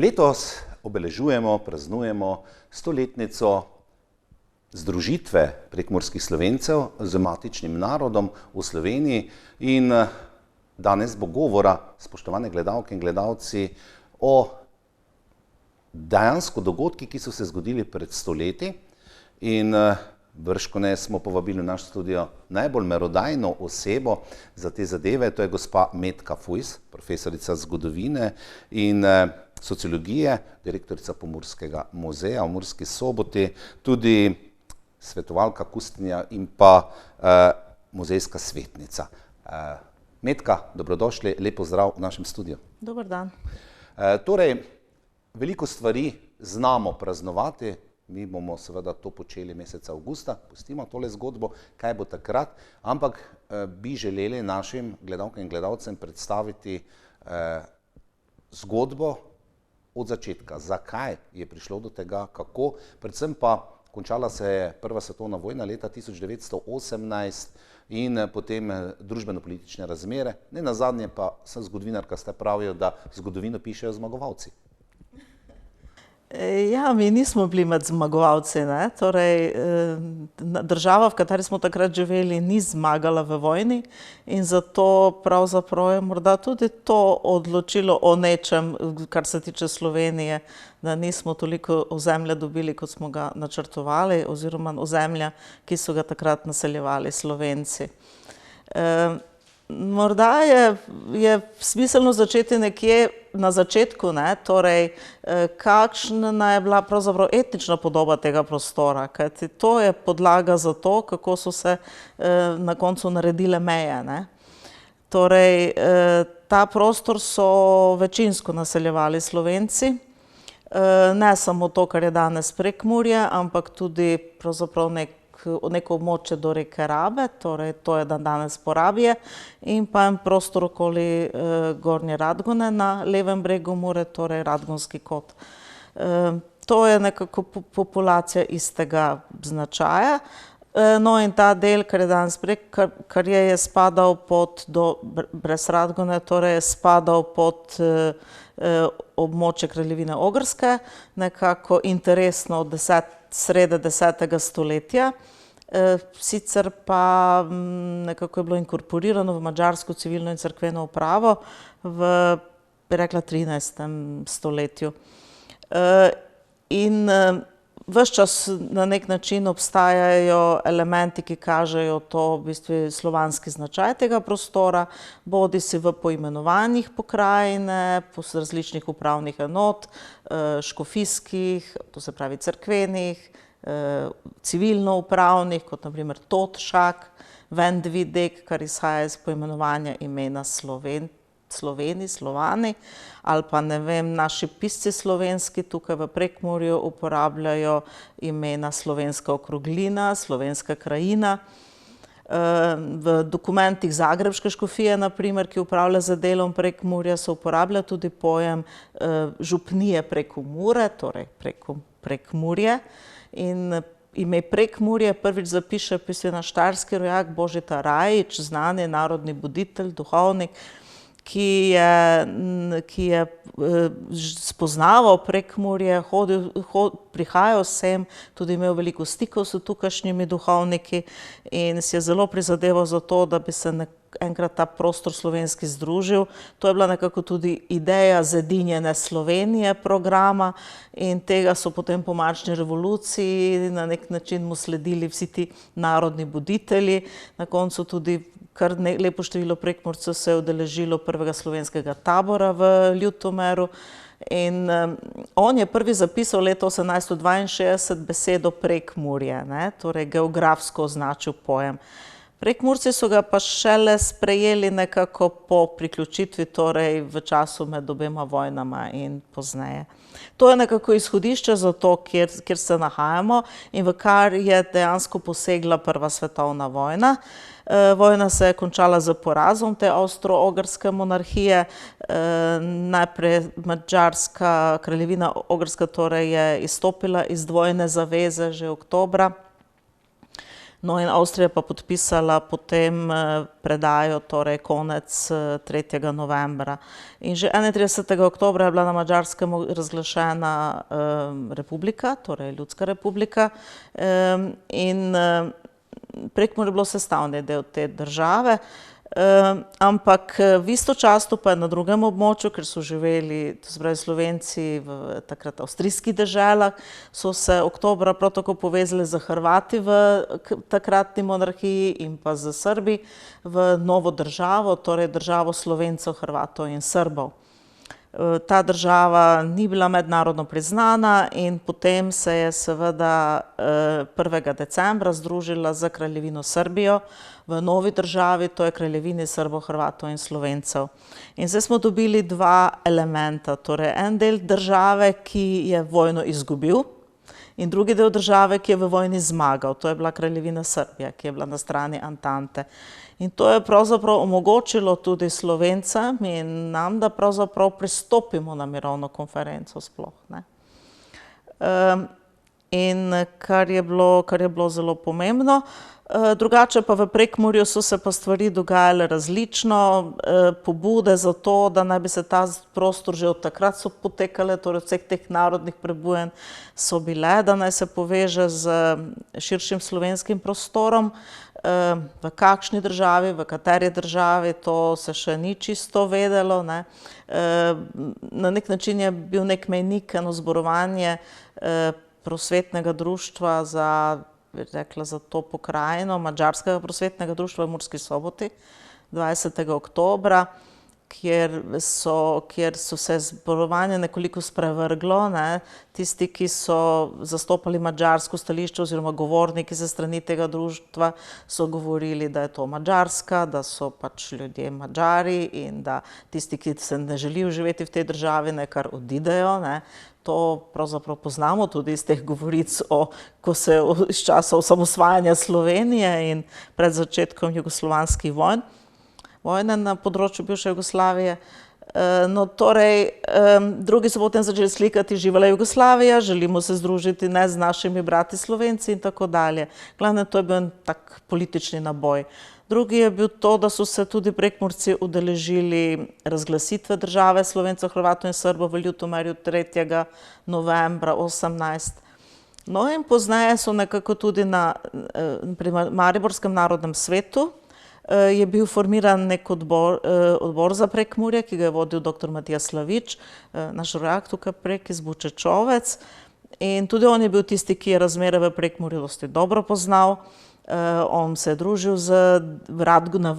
Letos obeležujemo, praznujemo 100-letnico združitve prekmurskih Slovencev z matičnim narodom v Sloveniji in danes bo govora, spoštovane gledalke in gledalci, o dejansko dogodki, ki so se zgodili pred 100 leti in bržkone smo povabili v naš studio najbolj merodajno osebo za te zadeve, to je gospa Metka Fujs, profesorica zgodovine in sociologije, direktorica Pomurskega muzeja v Murski Soboti, tudi svetovalka, kustinja in pa muzejska svetnica. Metka, dobrodošli, lep pozdrav v našem studiu. Dober dan. Torej, veliko stvari znamo praznovati, mi bomo seveda to počeli meseca avgusta, pustimo tole zgodbo, kaj bo takrat, ampak bi želeli našim gledalkam in gledalcem predstaviti zgodbo od začetka. Zakaj je prišlo do tega, kako, predvsem pa končala se je Prva svetovna vojna leta 1918 in potem družbeno-politične razmere. Ne nazadnje pa sem zgodovinarka, ste pravijo, da zgodovino pišejo zmagovalci. Ja, mi nismo bili med zmagovalci, ne. Torej, država, v kateri smo takrat živeli, ni zmagala v vojni in zato pravzaprav je morda tudi to odločilo o nečem, kar se tiče Slovenije, da nismo toliko ozemlja dobili, kot smo ga načrtovali, oziroma ozemlja, ki so ga takrat naseljevali Slovenci. Morda je smiselno začeti nekje na začetku, ne, torej kakšna je bila pravzaprav etnična podoba tega prostora, kajti to je podlaga za to, kako so se na koncu naredile meje, ne. Torej, ta prostor so večinsko naseljevali Slovenci, ne samo to, kar je danes Prekmurje, ampak tudi pravzaprav neko območje do reke Rabe, torej to je danes Porabje, in pa en prostor okoli Gornje Radgone na levem bregu Mure, torej Radgonski kot. To je nekako populacija istega značaja. No in ta del, kar je danes kar je spadal pod, brez Radgone, torej je spadal pod območje Kraljevine Ogrske, nekako interesno od srede 10. stoletja. Sicer pa nekako je bilo inkorporirano v madžarsko civilno in cerkveno upravo v, bi rekla, 13. stoletju. In ves čas na nek način obstajajo elementi, ki kažejo to v bistvu slovanski značaj tega prostora, bodisi v poimenovanjih pokrajine, po različnih upravnih enot, škofijskih, to se pravi cerkvenih, civilno-upravnih, kot na primer Totšak, Vendvidek, kar izhaja iz poimenovanja imena Sloveni, Slovani, ali pa ne vem, naši pisci slovenski tukaj v Prekmurju uporabljajo imena Slovenska okroglina, Slovenska krajina. V dokumentih Zagrebške škofije, na primer, ki upravlja z delom Prekmurja, se uporablja tudi pojem župnije preko Mure, torej Prekmurje. In ime Prekmurje prvič zapiše pismena štajerski rojak Božidar Rajić, znani narodni buditelj, duhovnik, ki je spoznaval Prekmurje, prihajal sem, tudi imel veliko stikov s tukajšnjimi duhovniki in si je zelo prizadeval za to, da bi se enkrat ta prostor slovenski združil. To je bila nekako tudi ideja zedinjene Slovenije programa in tega so potem po marčni revoluciji na nek način mu sledili vsi ti narodni buditelji. Na koncu tudi kar lepo število Prekmurcev se je udeležilo prvega slovenskega tabora v Ljutomeru in on je prvi zapisal leta 1862 besedo Prekmurje, ne, torej geografsko označil pojem. Prekmurci so ga pa šele sprejeli nekako po priključitvi, torej v času med obema vojnama in pozneje. To je nekako izhodišče za to, kjer se nahajamo in v kar je dejansko posegla Prva svetovna vojna. Vojna se je končala z porazom te avstro-ogrske monarhije. Najprej madžarska kraljevina Ogrska torej je izstopila iz dvojne zaveze že oktobra No in Avstrija pa podpisala potem predajo, torej konec 3. novembra. In že 31. oktobra je bila na Madžarskem razglašena republika, torej Ljudska republika, in Prekmurje je bilo sestavni del te države. Ampak v istočasno pa na drugem območju, ker so živeli, to se pravi Slovenci v takrat avstrijskih deželah, so se oktobra prav tako povezali z Hrvati v takratni monarhiji in pa z Srbi v novo državo, torej državo Slovencev, Hrvatov in Srbov. Ta država ni bila mednarodno priznana in potem se je seveda 1. decembra združila z Kraljevino Srbijo v novi državi, to je Kraljevini Srbov, Hrvatov in Slovencev. In zdaj smo dobili dva elementa, torej en del države, ki je vojno izgubil, in drugi del države, ki je v vojni zmagal, to je bila Kraljevina Srbija, ki je bila na strani Antante. In to je pravzaprav omogočilo tudi Slovencem in nam, da pravzaprav pristopimo na mirovno konferenco sploh, ne. In kar je bilo zelo pomembno. Drugače pa v Prekmurju so se pa stvari dogajale različno, pobude za to, da naj bi se ta prostor že od takrat so potekale, torej vseh teh narodnih prebujanj so bile, da naj se poveže z širšim slovenskim prostorom. V kakšni državi, v kateri državi, to se še ni čisto vedelo, ne. Na nek način je bil nek mejnik, eno zborovanje prosvetnega društva za to pokrajino, Madžarskega prosvetnega društva v Murski Soboti, 20. oktobra, kjer so se zborovanje nekoliko sprevrglo, ne. Tisti, ki so zastopali madžarsko stališče oziroma govorniki za strani tega društva, so govorili, da je to Madžarska, da so pač ljudje Madžari in da tisti, ki se ne želijo živeti v tej državi, naj kar odidejo, ne. To pravzaprav poznamo tudi iz teh govoric ko se iz časa osamosvajanja Slovenije in pred začetkom jugoslovanskih vojne na področju bivše Jugoslavije. No, torej, drugi so potem začeli slikati Živala Jugoslavija, želimo se združiti ne z našimi brati Slovenci in tako dalje. Glavno, to je bil en tak politični naboj. Drugi je bil to, da so se tudi Prekmurci udeležili razglasitve države Slovencev, Hrvatov in Srbov v Ljutomeru 3. novembra 18. No in pozneje so nekako tudi pri Mariborskem narodnem svetu je bil formiran nek odbor za Prekmurje, ki ga je vodil dr. Matija Slavič, naš rojak tukaj prek iz Bučečovec. In tudi on je bil tisti, ki je razmere v Prekmurju dosti dobro poznal. On se je družil v Radguni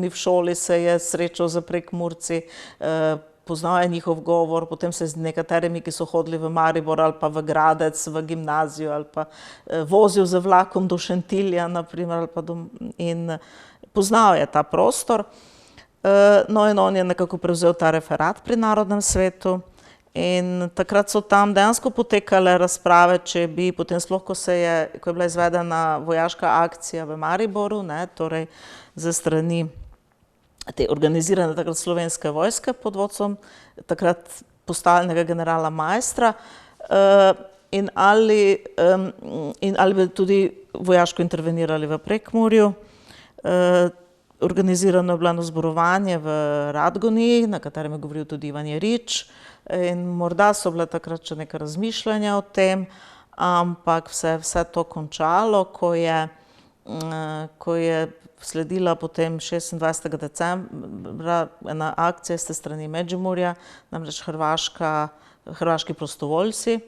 v šoli, se je srečal z Prekmurci, poznal je njihov govor, potem se z nekaterimi, ki so hodili v Maribor ali pa v Gradec, v gimnazijo ali pa vozil z vlakom do Šentilja, naprimer, in poznal je ta prostor. No in on je nekako prevzel ta referat pri Narodnem svetu in takrat so tam dejansko potekale razprave, če bi potem sploh, ko je bila izvedena vojaška akcija v Mariboru, ne, torej ze strani te organizirane takrat slovenske vojske pod vodstvom takrat postavljenega generala Maestra, in ali bi tudi vojaško intervenirali v Prekmurju. Organizirano je bilo zborovanje v Radguni, na katerem je govoril tudi Ivan Jerič, in morda so bile takrat še neka razmišljanja o tem, ampak vse to končalo, ko je sledila potem 26. decembra ena akcija s strani Međimurja, namreč hrvaški prostovoljci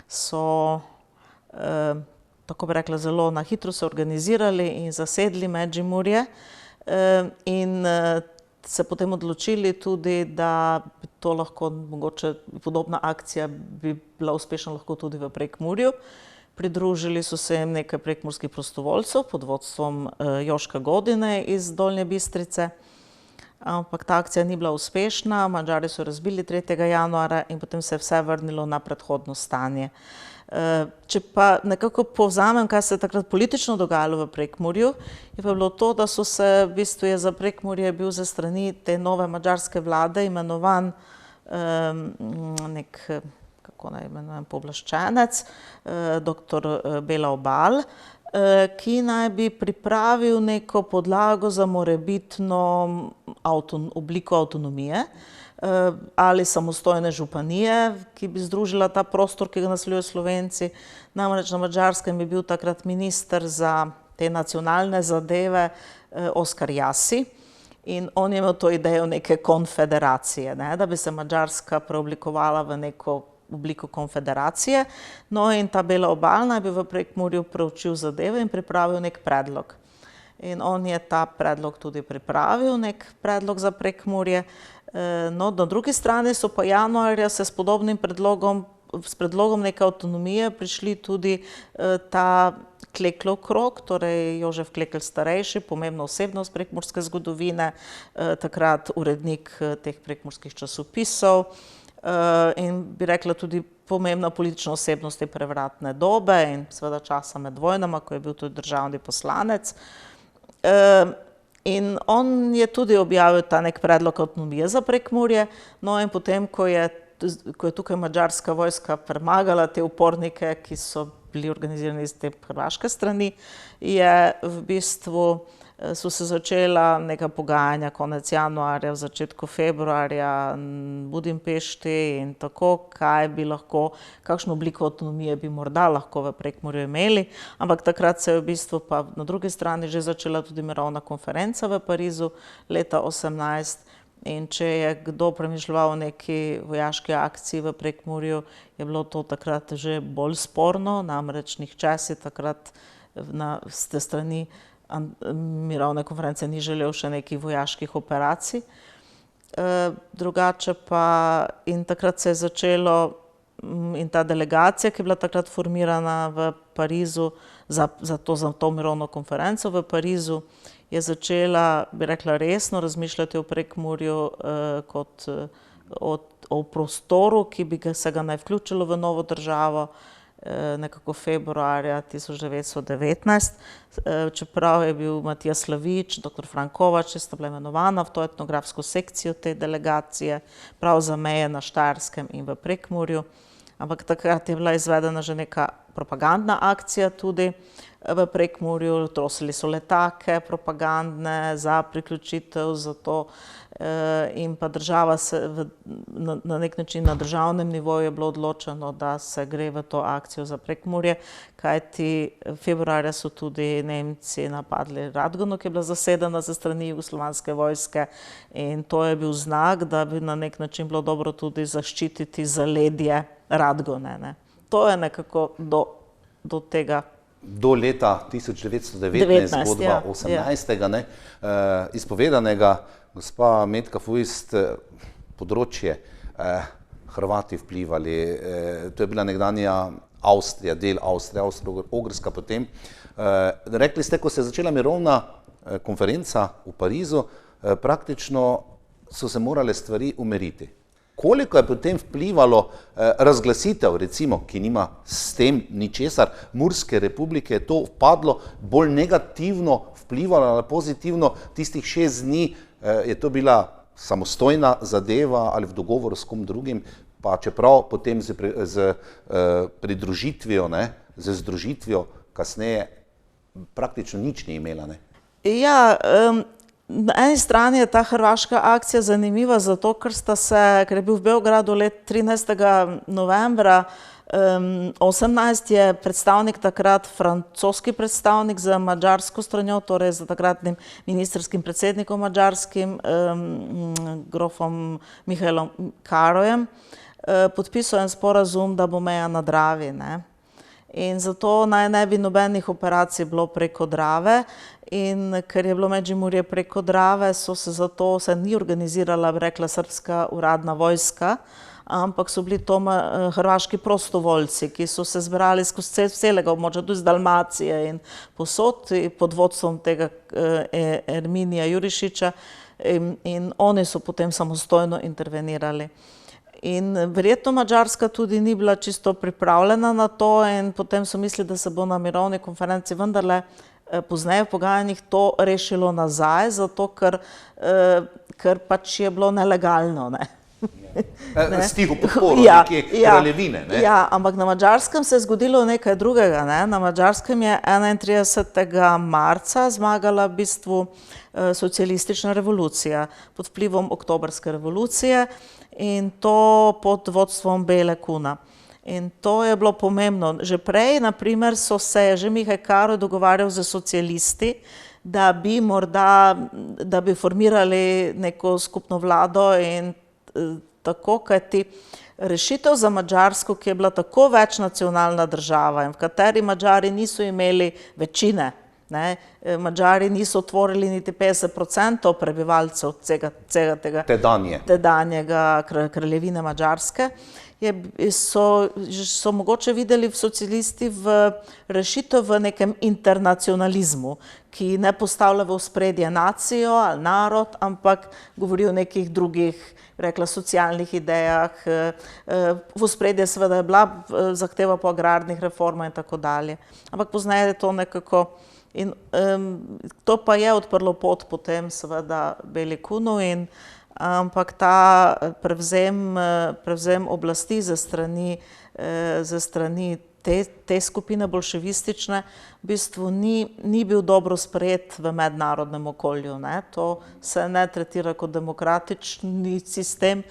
so, tako bi rekla, zelo na hitro se organizirali in zasedli Međimurje in se potem odločili tudi, da bi to lahko, mogoče podobna akcija bi bila uspešna lahko tudi v Prekmurju. Pridružili so se jim nekaj prekmurskih prostovoljcev pod vodstvom Joška Godine iz Dolnje Bistrice, ampak ta akcija ni bila uspešna, Madžari so razbili 3. januarja in potem se je vse vrnilo na predhodno stanje. Če pa nekako povzamem, kaj se je takrat politično dogajalo v Prekmurju, je pa bilo to, da so se, v bistvu je za Prekmurje bil ze strani te nove madžarske vlade imenovan nek, tako naj imenujem, pooblaščenec, dr. Bela Obal, ki naj bi pripravil neko podlago za morebitno obliko avtonomije ali samostojne županije, ki bi združila ta prostor, ki ga naseljujejo Slovenci. Namreč na Madžarskem je bil takrat minister za te nacionalne zadeve Oskar Jasi in on je imel to idejo neke konfederacije, da bi se Madžarska preoblikovala v neko obliko konfederacije. No in ta Bela Obal naj bi v Prekmurju preučil zadeve in pripravil nek predlog. In on je ta predlog tudi pripravil, nek predlog za Prekmurje. No, na drugi strani so pa januarja se s podobnim predlogom neke avtonomije prišli tudi ta Kleklov krog, torej Jožef Klekl starejši, pomembna osebnost prekmurske zgodovine, takrat urednik teh prekmurskih časopisov in bi rekla tudi pomembna politična osebnost te prevratne dobe in seveda časa med vojnama, ko je bil tudi državni poslanec. In on je tudi objavil ta nek predlog avtonomije za Prekmurje, no in potem, ko je tukaj madžarska vojska premagala te upornike, ki so bili organizirani iz te hrvaške strani, v bistvu so se začela neka pogajanja konec januarja, v začetku februarja v Budimpešti in tako, kaj bi lahko, kakšno obliko avtonomije bi morda lahko v Prekmurju imeli, ampak takrat se je v bistvu pa na drugi strani že začela tudi mirovna konferenca v Parizu leta 18 in če je kdo premišljeval o neki vojaški akciji v Prekmurju, je bilo to takrat že bolj sporno, namreč nihče si takrat z te strani mirovne konference ni želel še nekih vojaških operacij. Drugače pa in takrat se je začelo in ta delegacija, ki je bila takrat formirana v Parizu za to mirovno konferenco v Parizu, je začela, bi rekla, resno razmišljati o Prekmurju kot o prostoru, ki bi se ga naj vključilo v novo državo nekako februarja 1919, čeprav je bil Matija Slavič, dr. Frankovač, sta bila imenovana v to etnografsko sekcijo te delegacije, prav za meje na Štajerskem in v Prekmurju. Ampak takrat je bila izvedena že neka propagandna akcija tudi v Prekmurju, trosili so letake propagandne za priključitev, za to in pa država se na nek način na državnem nivoju je bilo odločeno, da se gre v to akcijo za Prekmurje, kajti februarja so tudi Nemci napadli Radgonu, ki je bila zasedena ze strani jugoslovanske vojske in to je bil znak, da bi na nek način bilo dobro tudi zaščititi zaledje Radgone. To je nekako do tega. Do leta 1919, zgodba 18. Izpovedanega, gospa Metka Fujs, področje Hrvati vplivali, to je bila nekdanja Avstrija, del Avstrije, Avstro-Ogrska potem. Rekli ste, ko se je začela mirovna konferenca v Parizu, praktično so se morale stvari umiriti. Koliko je potem vplivalo razglasitev, recimo, ki nima s tem ničesar, Murske republike, je to vpadlo bolj negativno, vplivalo ali pozitivno, tistih 6 dni je to bila samostojna zadeva ali v dogovoru s kom drugim, pa čeprav potem z pridružitvijo, z združitvijo kasneje praktično nič ni imela. Ja, na eni strani je ta hrvaška akcija zanimiva zato, ker je bil v Beogradu 13. novembra 18 je predstavnik takrat, francoski predstavnik za madžarsko stranjo, torej za takratnim ministrskim predsednikom madžarskim, grofom Mihajlom Karojem, podpisal en sporazum, da bo meja na Dravi. In zato naj ne bi nobenih operacij bilo preko Drave in ker je bilo Međimurje preko Drave, se ni organizirala, bi rekla, srpska uradna vojska, ampak so bili to hrvaški prostovoljci, ki so se zbrali skozi celega območja, tudi iz Dalmacije in posod pod vodstvom tega Erminija Jurišića in oni so potem samostojno intervenirali. In verjetno Madžarska tudi ni bila čisto pripravljena na to in potem so mislili, da se bo na mirovni konferenci vendarle pozneje v pogajanjih to rešilo nazaj, zato ker pač je bilo nelegalno. S tiho podporo neke kraljevine. Ne? Ja, ampak na Madžarskem se je zgodilo nekaj drugega. Ne? Na Madžarskem je 31. marca zmagala v bistvu socialistična revolucija pod vplivom oktobrske revolucije in to pod vodstvom Bele Kuna. In to je bilo pomembno. Že prej, naprimer, so se že Mihaj Karo dogovarjal z socialisti, da bi morda, da bi formirali neko skupno vlado in tako, kajti rešitev za Madžarsko, ki je bila tako večnacionalna država in v kateri Madžari niso imeli večine, ne, Madžari niso otvorili niti 50% prebivalcev tega tedanjega kraljevine Madžarske, so mogoče videli socialisti v rešitev v nekem internacionalizmu, ki ne postavlja v ospredje nacijo ali narod, ampak govori o nekih drugih, rekla, socialnih idejah. V ospredje seveda je bila zahteva po agrarnih reformah in tako dalje. Ampak pozneje je to nekako, in to pa je odprlo pot potem seveda Beli Kunu, ampak ta prevzem oblasti ze strani te skupine bolševistične v bistvu ni bil dobro sprejet v mednarodnem okolju. Ne. To se ne tretira kot demokratični sistem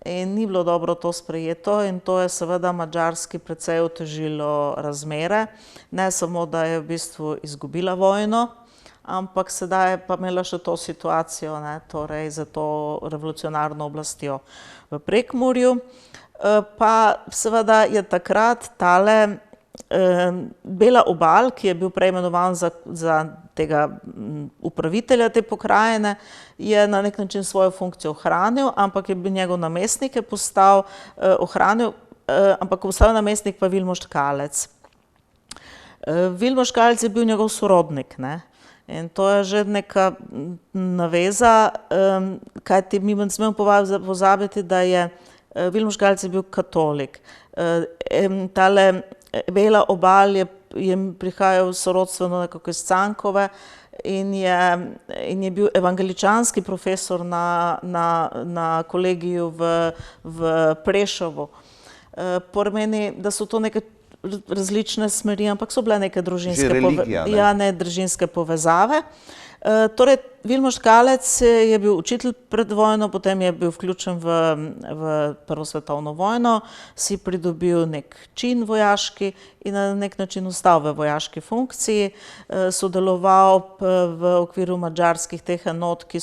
in ni bilo dobro to sprejeto in to je seveda Madžarski precej otežilo razmere. Ne samo, da je v bistvu izgubila vojno, ampak sedaj je pa imela še to situacijo, ne, torej za to revolucionarno oblastjo v Prekmurju. Pa seveda je takrat tale Bela Obal, ki je bil prej imenovan za tega upravitelja te pokrajine, je na nek način svojo funkcijo ohranil, ampak je bil njegov namestnik, je postal namestnik pa Vilmo Škalec. Vilmo Škalec je bil njegov sorodnik, ne. In to je že neka naveza, kajti mi ne smemo pozabiti, da je Vilmo Škalec je bil katolik. Tale Bela Obal je prihajal sorodstveno nekako iz Cankove in je bil evangeličanski profesor na kolegiju v Prešovu. Pomeni, da so to neke različne smeri, ampak so bile neke družinske povezave. Torej, Vilmo Škalec je bil učitelj pred vojno, potem je bil vključen v Prvo svetovno vojno, si pridobil nek čin vojaški in na nek način ostal v vojaški funkciji, sodeloval v okviru madžarskih teh enot, ki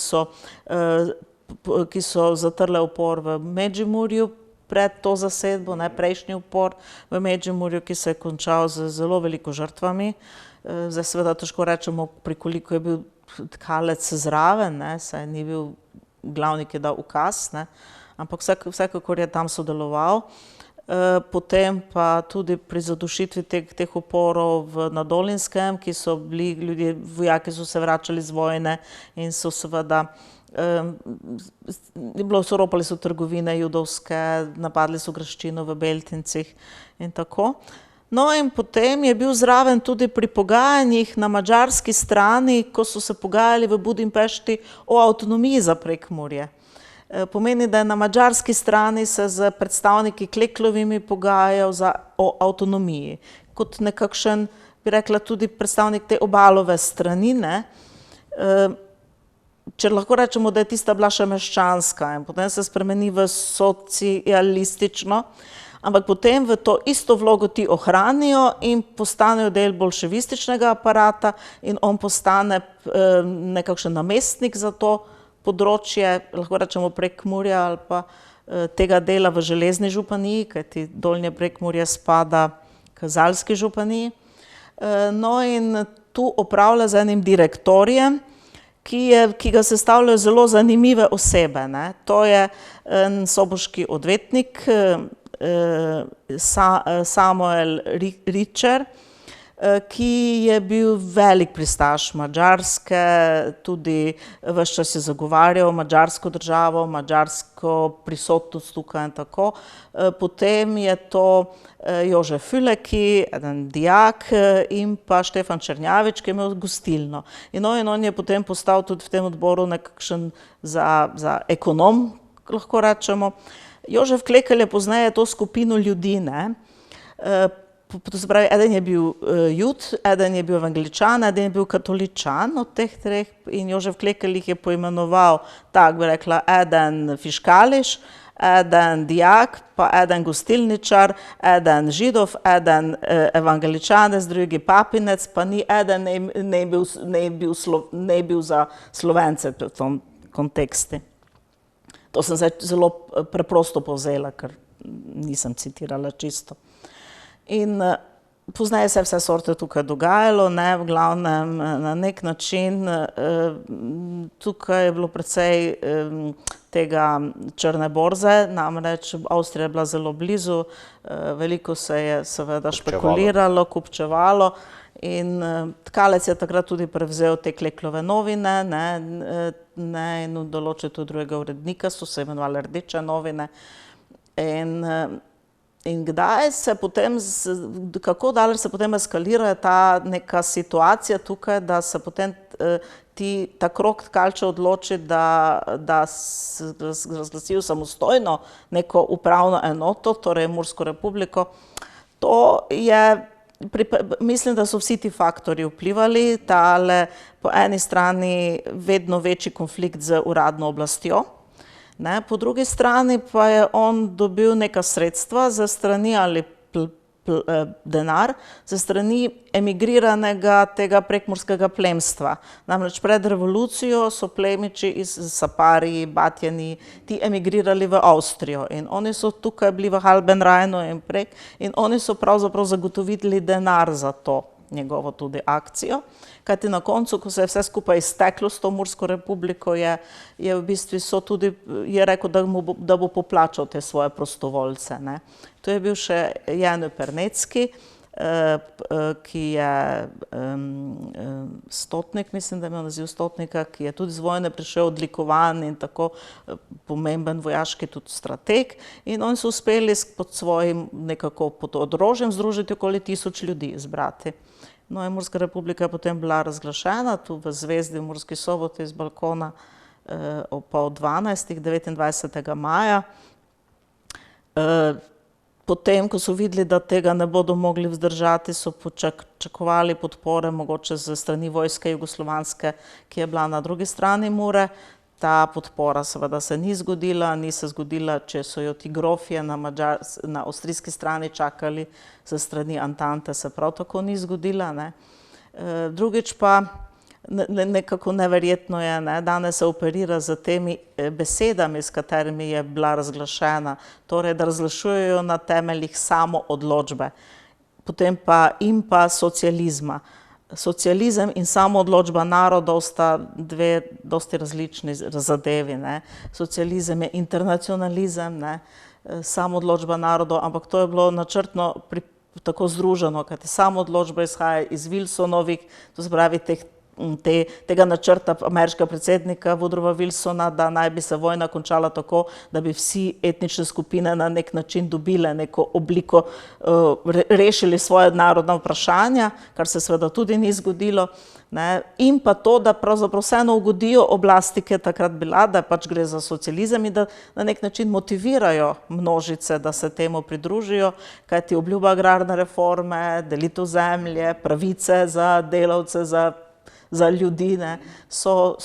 so zatrle upor v Medžimurju pred to zasedbo, ne, prejšnji upor v Medžimurju, ki se je končal z zelo veliko žrtvami. Zdaj seveda težko rečemo, pri koliko je bil Kalec zraven, ne, saj ni bil glavni, ki je dal ukaz, ne, ampak vsekakor je tam sodeloval. Potem pa tudi pri zadušitvi teh uporov na Dolenjskem, ki so bili ljudje, vojaki so se vračali z vojne in so seveda soropali so trgovine judovske, napadli so graščino v Beltincih in tako. No in potem je bil zraven tudi pri pogajanjih na madžarski strani, ko so se pogajali v Budimpešti o avtonomiji za Prekmurje. Pomeni, da je na madžarski strani se z predstavniki Kleklovimi pogajal o avtonomiji. Kot nekakšen, bi rekla, tudi predstavnik te Obalove strani, ne. Če lahko rečemo, da je tista bila še meščanska in potem se spremeni v socialistično, ampak potem v to isto vlogo ti ohranijo in postanejo del bolševističnega aparata in on postane nekakšen namestnik za to področje, lahko rečemo Prekmurja ali pa tega dela v Železni županiji, kajti Dolnje Prekmurje spada k Zalski županiji. No in tu opravlja z enim direktorijem, ki ga sestavljajo zelo zanimive osebe, ne. To je soboški odvetnik Samuel Ričer, ki je bil velik pristaš Madžarske, tudi ves čas je zagovarjal madžarsko državo, madžarsko prisotnost tukaj in tako. Potem je to Jože Füleki, eden dijak, in pa Štefan Černjavič, ki je imel gostilno. In on je potem postal tudi v tem odboru nekakšen za ekonom, lahko rečemo. Jožef Klekl je pozneje to skupino ljudi, ne. To se pravi, eden je bil Jud, eden je bil evangeličan, eden je bil katoličan od teh treh in Jožef Klekl jih je poimenoval, tako bi rekla, eden fiškališ, eden dijak, pa eden gostilničar, eden židov, eden evangeličanec, drugi papinec, pa ni eden ne bil za Slovence v tom kontekstu. To sem zdaj zelo preprosto povzela, ker nisem citirala čisto. In pozneje se je vse sorte tukaj dogajalo, ne, v glavnem na nek način tukaj je bilo precej tega črne borze, namreč Avstrija je bila zelo blizu, veliko se je seveda špekuliralo, kupčevalo in tkalec je takrat tudi prevzel te Kleklove novine, in določil tudi drugega urednika, so se imenovali Rdeče novine. In kdaj se potem, kako daleč se potem eskalira ta neka situacija tukaj, da se potem ta krog tkalčev odloči, da razglasijo samostojno neko upravno enoto, torej Mursko republiko. To je, mislim, da so vsi ti faktorji vplivali, tale po eni strani vedno večji konflikt z uradno oblastjo, ne, po drugi strani pa je on dobil neka sredstva za strani ali denar za strani emigriranega tega prekmurskega plemstva. Namreč pred revolucijo so plemiči iz Sapari, Batjani, ti emigrirali v Avstrijo in oni so tukaj bili v Halbenrajnu in prek in oni so pravzaprav zagotovili denar za to njegovo tudi akcijo, kajti na koncu, ko se je vse skupaj izteklo s to Mursko republiko, je v bistvu je rekel, da bo poplačal te svoje prostovoljce, ne. To je bil še Jano Pernecki, ki je stotnik, mislim, da je imel naziv stotnika, ki je tudi z vojne prišel odlikovan in tako pomemben vojaški tudi strateg in oni so uspeli pod svojim nekako pod orožjem združiti okoli 1000 ljudi, zbrati. No in Murska republika je potem bila razglašena tu v Zvezdi v Murski Soboti iz balkona ob pol 12, 29. maja. Potem, ko so videli, da tega ne bodo mogli vzdržati, so pričakovali podpore mogoče ze strani vojske jugoslovanske, ki je bila na drugi strani Mure. Ta podpora seveda se ni zgodila, če so jo ti grofje na avstrijski strani čakali ze strani Antante, se prav tako ni zgodila, ne. Drugič pa nekako neverjetno je, ne, danes se operira z temi besedami, s katerimi je bila razglašena, torej da razglašujejo na temeljih samoodločbe, potem pa socializma. Socializem in samoodločba narodov sta dve dosti različni zadevi, ne. Socializem je internacionalizem, ne, samoodločba narodov, ampak to je bilo načrtno tako združeno, kajti samoodločba izhaja iz Wilsonovih, to se pravi tega načrta ameriškega predsednika Woodrowa Wilsona, da naj bi se vojna končala tako, da bi vsi etnične skupine na nek način dobile neko obliko, rešili svoje narodna vprašanja, kar se seveda tudi ni zgodilo, ne, in pa to, da pravzaprav vseeno ugodijo oblasti, ki je takrat bila, da pač gre za socializem in da na nek način motivirajo množice, da se temu pridružijo, kajti obljuba agrarne reforme, delitev zemlje, pravice za delavce, za ljudi, ne, so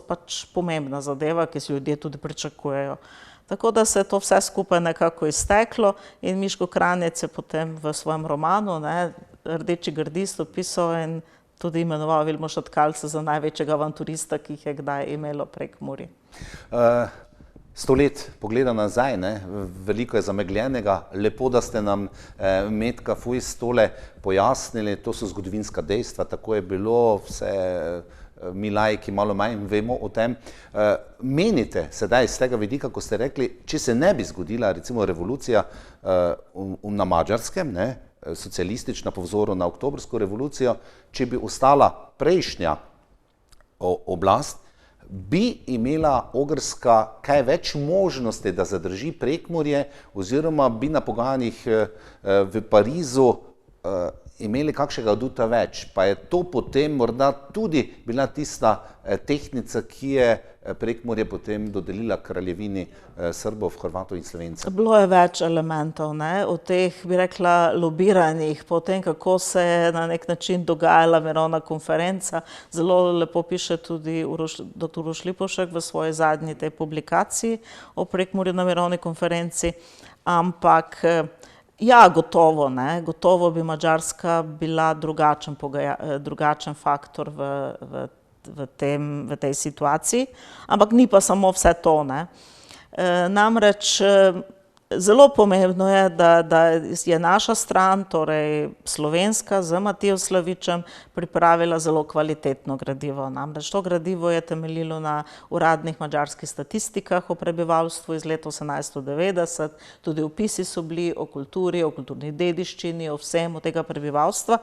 pač pomembna zadeva, ki si ljudje tudi pričakujejo. Tako da se je to vse skupaj nekako izteklo in Miško Kranjec je potem v svojem romanu, ne, Rdeči gardist opisal in tudi imenoval Vilmoša Tkalca za največjega avanturista, ki jih je kdaj imelo Prekmurje. 100 let pogleda nazaj, ne, veliko je zamegljenega, lepo, da ste nam Metka Fujs tole pojasnili, to so zgodovinska dejstva, tako je bilo, vse mi laiki malo manj vemo o tem. Menite sedaj iz tega vidika, ko ste rekli, če se ne bi zgodila recimo revolucija na Madžarskem, ne, socialistična po vzoru na oktobrsko revolucijo, če bi ostala prejšnja oblast, bi imela Ogrska kaj več možnosti, da zadrži Prekmurje, oziroma bi na pogajanjih v Parizu imeli kakšnega aduta več, pa je to potem morda tudi bila tista tehtnica, ki je Prekmurje potem dodelila kraljevini Srbov, Hrvatov in Slovencev. Bilo je več elementov, ne, o teh, bi rekla, lobiranjih, po tem, kako se je na nek način dogajala mirovna konferenca. Zelo lepo piše tudi dr. Uroš Lipovšek v svoji zadnji tej publikaciji o Prekmurju na mirovni konferenci, ampak ja, gotovo, ne, gotovo bi Madžarska bila drugačen faktor v tej situaciji, ampak ni pa samo vse to, ne. Namreč zelo pomembno je, da je naša stran, torej slovenska, z Matijo Slavičem pripravila zelo kvalitetno gradivo. Namreč to gradivo je temeljilo na uradnih madžarskih statistikah o prebivalstvu iz leta 1890, tudi opisi so bili o kulturi, o kulturni dediščini, o vsem tega prebivalstva.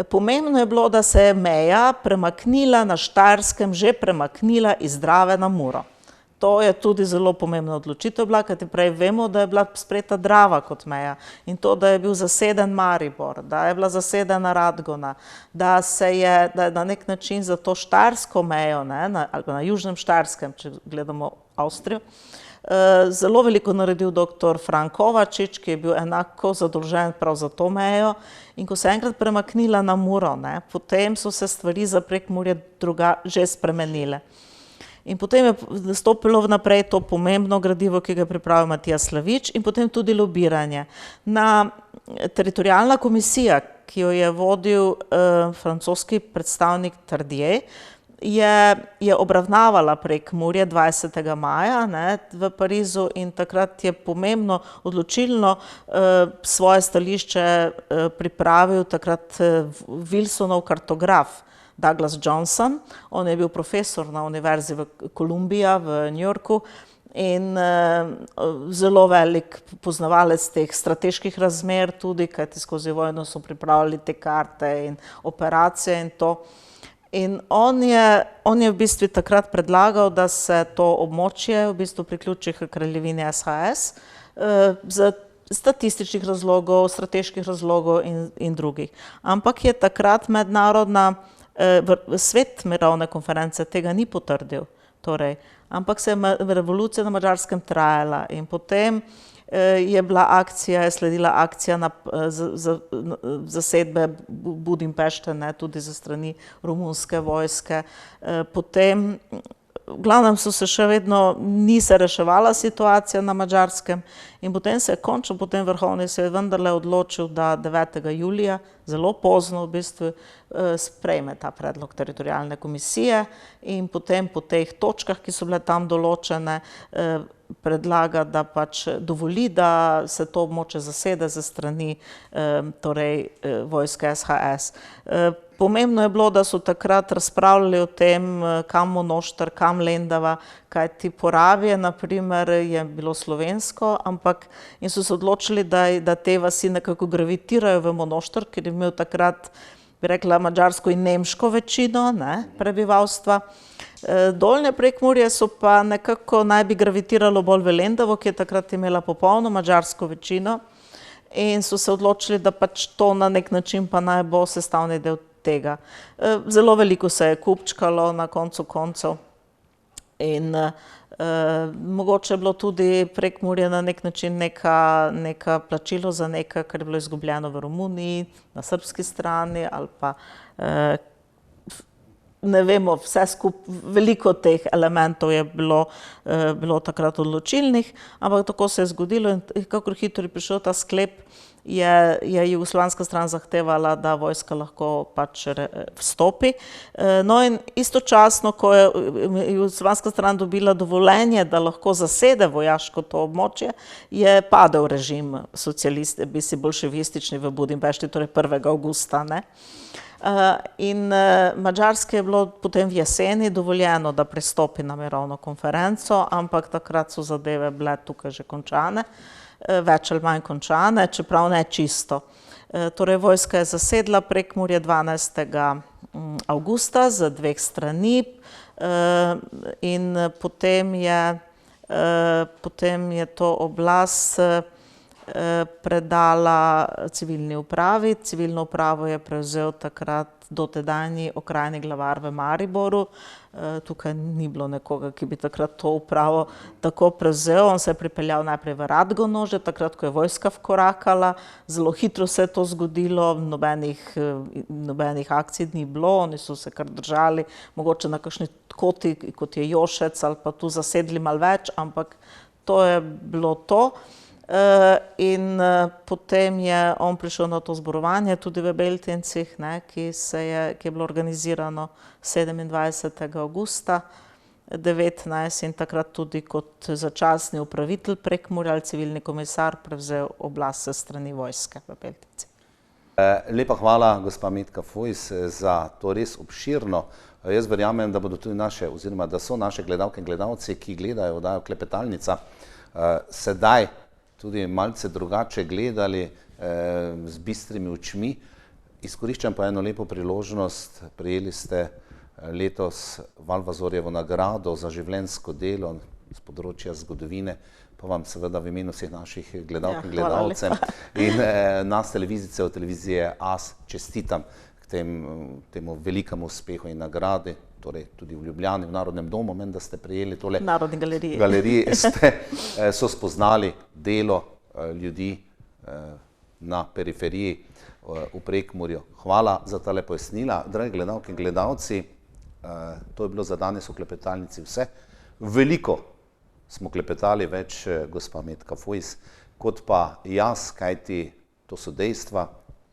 Pomembno je bilo, da se je meja premaknila na Štajerskem, že premaknila iz Drave na Muro. To je tudi zelo pomembna odločitev bila, kajti prej vemo, da je bila sprejeta Drava kot meja in to, da je bil zaseden Maribor, da je bila zasedena Radgona, da je na nek način za to štajersko mejo, ne, ali pa na Južnem Štajerskem, če gledamo Avstrijo, zelo veliko naredil dr. Fran Kovačič, ki je bil enako zadolžen prav za to mejo, in ko se je enkrat premaknila na Muro, ne, potem so se stvari za Prekmurje že spremenile. In potem je nastopilo naprej to pomembno gradivo, ki ga je pripravil Matija Slavič, in potem tudi lobiranje. Teritorialna komisija, ki jo je vodil francoski predstavnik Tardieu, je obravnavala Prekmurje 20. maja, ne, v Parizu, in takrat je pomembno, odločilno svoje stališče pripravil takrat Wilsonov kartograf Douglas Johnson. On je bil profesor na univerzi v Kolumbiji v New Yorku in zelo velik poznavalec teh strateških razmer tudi, kajti skozi vojno so pripravljali te karte in operacije in to. In on je v bistvu takrat predlagal, da se to območje v bistvu priključi k kraljevini SHS z statističnih razlogov, strateških razlogov in drugih. Ampak je takrat svet mirovne konference tega ni potrdil, torej, ampak se je revolucija na Madžarskem trajala in potem je sledila akcija zasedbe Budimpešte, ne, tudi za strani romunske vojske. Potem, v glavnem še vedno ni se reševala situacija na Madžarskem in potem se je končno, potem Vrhovni svet vendarle odločil, da 9. julija, zelo pozno v bistvu, sprejme ta predlog teritorialne komisije in potem po teh točkah, ki so bile tam določene, predlaga, da pač dovoli, da se to območje zasede ze strani vojske SHS. Pomembno je bilo, da so takrat razpravljali o tem, kam Monošter, kam Lendava, kajti Poravje, na primer, je bilo slovensko, in so se odločili, da te vasi nekako gravitirajo v Monošter, ker je imel takrat, bi rekla, madžarsko in nemško večino, ne, prebivalstva. Dolnje Prekmurje so pa nekako naj bi gravitiralo bolj v Lendavo, ki je takrat imela popolno madžarsko večino, in so se odločili, da pač to na nek način pa naj bo sestavni del tega. Zelo veliko se je kupčkalo na koncu koncev in mogoče je bilo tudi Prekmurje na nek način neka plačilo za nekaj, kar je bilo izgubljeno v Romuniji, na srbski strani ali pa ne vemo, vse skupaj, veliko teh elementov je bilo takrat odločilnih, ampak tako se je zgodilo in kakor hitro je prišel ta sklep, je jugoslovanska stran zahtevala, da vojska lahko pač vstopi. No in istočasno, ko je jugoslovanska stran dobila dovoljenje, da lahko zasede vojaško to območje, je padel režim bolševistični v Budimpešti, torej 1. avgusta, ne. In Madžarski je bilo potem v jeseni dovoljeno, da pristopi na mirovno konferenco, ampak takrat so zadeve bile tukaj že končane, več ali manj končane, čeprav ne čisto. Torej vojska je zasedla Prekmurje 12. avgusta z 2 strani in potem je to oblast predala civilni upravi. Civilno upravo je prevzel takrat dotedanji okrajni glavar v Mariboru. Tukaj ni bilo nekoga, ki bi takrat to upravo tako prevzel. On se je pripeljal najprej v Radgono, že takrat, ko je vojska vkorakala. Zelo hitro se je to zgodilo, nobenih akcij ni bilo, oni so se kar držali, mogoče na kakšni koti, kot je Jošec, ali pa tu zasedli malo več, ampak to je bilo to. In potem je on prišel na to zborovanje tudi v Beltincih, ki je bilo organizirano 27. avgusta 19 in takrat tudi kot začasni upravitelj Prekmurja ali civilni komisar prevzel oblast s strani vojske v Beltincih. Lepa hvala, gospa Metka Fojs, za to res obširno. Jaz verjamem, da bodo tudi oziroma da so naše gledalke in gledalci, ki gledajo oddajo Klepetalnica, sedaj tudi malce drugače gledali z bistrimi očmi. Izkoriščam pa eno lepo priložnost. Prejeli ste letos Valvazorjevo nagrado za življenjsko delo z področja zgodovine, pa vam seveda v imenu vseh naših gledalk in gledalcev in nas televizice od televizije AS čestitam k temu velikemu uspehu in nagradi, torej tudi v Ljubljani, v Narodnem domu, menda ste prejeli tole. V Narodni galeriji. Galeriji so spoznali delo ljudi na periferiji v Prekmurju. Hvala za tale pojasnila. Dragi gledalke in gledalci, to je bilo za danes v Klepetalnici vse. Veliko smo klepetali, več gospa Metka Fojs, kot pa jaz, kajti to so dejstva,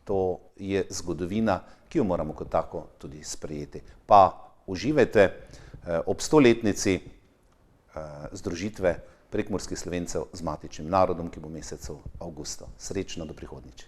to je zgodovina, ki jo moramo kot tako tudi sprejeti. Pa uživajte ob 100-letnici združitve prekmurskih Slovencev z matičnim narodom, ki bo v mesecu avgustu. Srečno do prihodnjič.